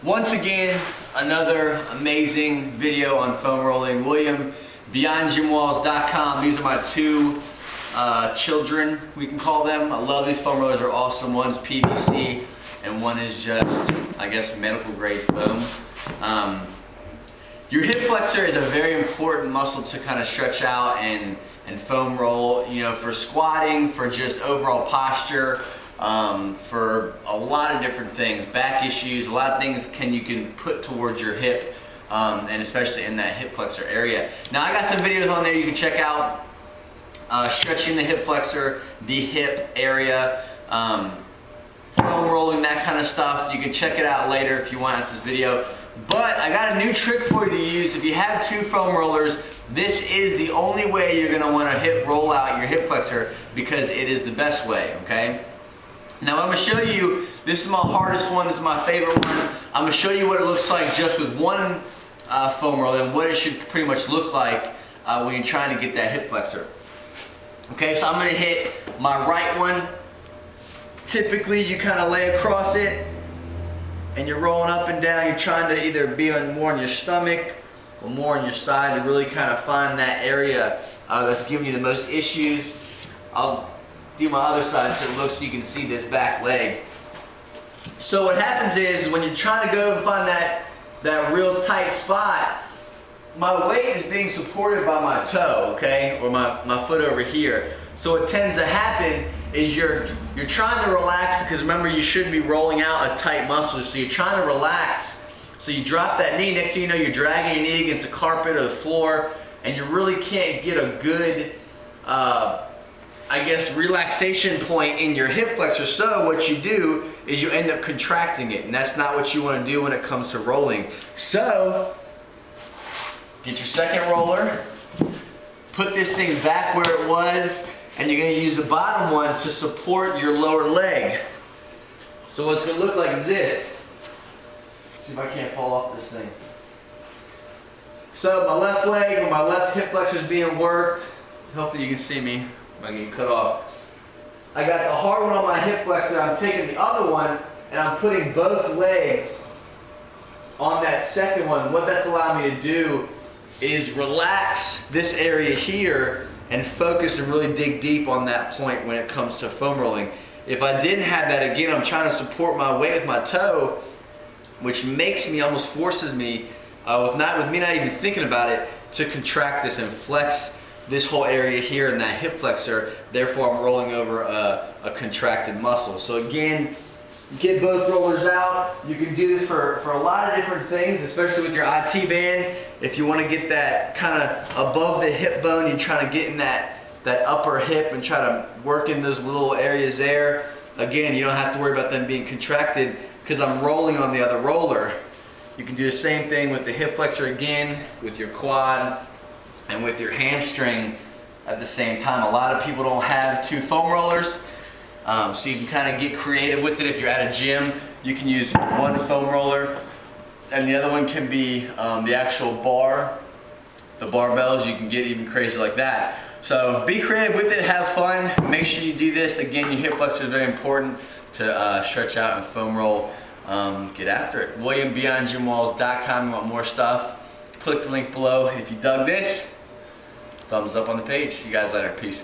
Once again, another amazing video on foam rolling. William, BeyondGymWalls.com. These are my two children, we can call them. I love these foam rollers. They're awesome. One's PVC and one is just, I guess, medical grade foam. Your hip flexor is a very important muscle to kind of stretch out and foam roll, you know, for squatting, for just overall posture, for a lot of different things, back issues, a lot of things you can put towards your hip, and especially in that hip flexor area. Now I got some videos on there you can check out, stretching the hip flexor, the hip area, foam rolling, that kind of stuff. You can check it out later if you want after this video. But I got a new trick for you to use. If you have two foam rollers, this is the only way you're going to want to roll out your hip flexor, because it is the best way, okay? Now I'm going to show you, this is my hardest one, this is my favorite one. I'm going to show you what it looks like just with one foam roller and what it should pretty much look like when you're trying to get that hip flexor. Okay, so I'm going to hit my right one. Typically you kind of lay across it and you're rolling up and down. You're trying to either be more on your stomach or more on your side to really kind of find that area that's giving you the most issues. I'll do my other side so it looks so you can see this back leg. So what happens is when you're trying to go and find that real tight spot, my weight is being supported by my toe, okay, or my foot over here. So what tends to happen is you're trying to relax, because remember, you should be rolling out a tight muscle, so you're trying to relax. So you drop that knee, next thing you know you're dragging your knee against the carpet or the floor, and you really can't get a good, I guess, relaxation point in your hip flexor. So what you do is you end up contracting it, and that's not what you want to do when it comes to rolling. So get your second roller, put this thing back where it was, and you're going to use the bottom one to support your lower leg. So what's going to look like is this. See if I can't fall off this thing. So my left leg or my left hip flexor is being worked. Hopefully you can see me. I'm getting cut off. I got the hard one on my hip flexor. I'm taking the other one and I'm putting both legs on that second one. What that's allowing me to do is relax this area here and focus and really dig deep on that point when it comes to foam rolling. If I didn't have that, again, I'm trying to support my weight with my toe, which makes me, almost forces me, with me not even thinking about it, to contract this and flex this whole area here in that hip flexor. Therefore, I'm rolling over a contracted muscle. So again, get both rollers out. You can do this for a lot of different things, especially with your IT band. If you want to get that kind of above the hip bone, you're trying to get in that upper hip and try to work in those little areas there. Again, you don't have to worry about them being contracted because I'm rolling on the other roller. You can do the same thing with the hip flexor again, with your quad and with your hamstring at the same time. A lot of people don't have two foam rollers. So you can kind of get creative with it. If you're at a gym, you can use one foam roller and the other one can be the actual bar, the barbells. You can get even crazy like that. So be creative with it, have fun, make sure you do this. Again, your hip flexor is very important to stretch out and foam roll. Get after it. William, BeyondGymWalls.com. You want more stuff? Click the link below. If you dug this, thumbs up on the page. See you guys later. Peace.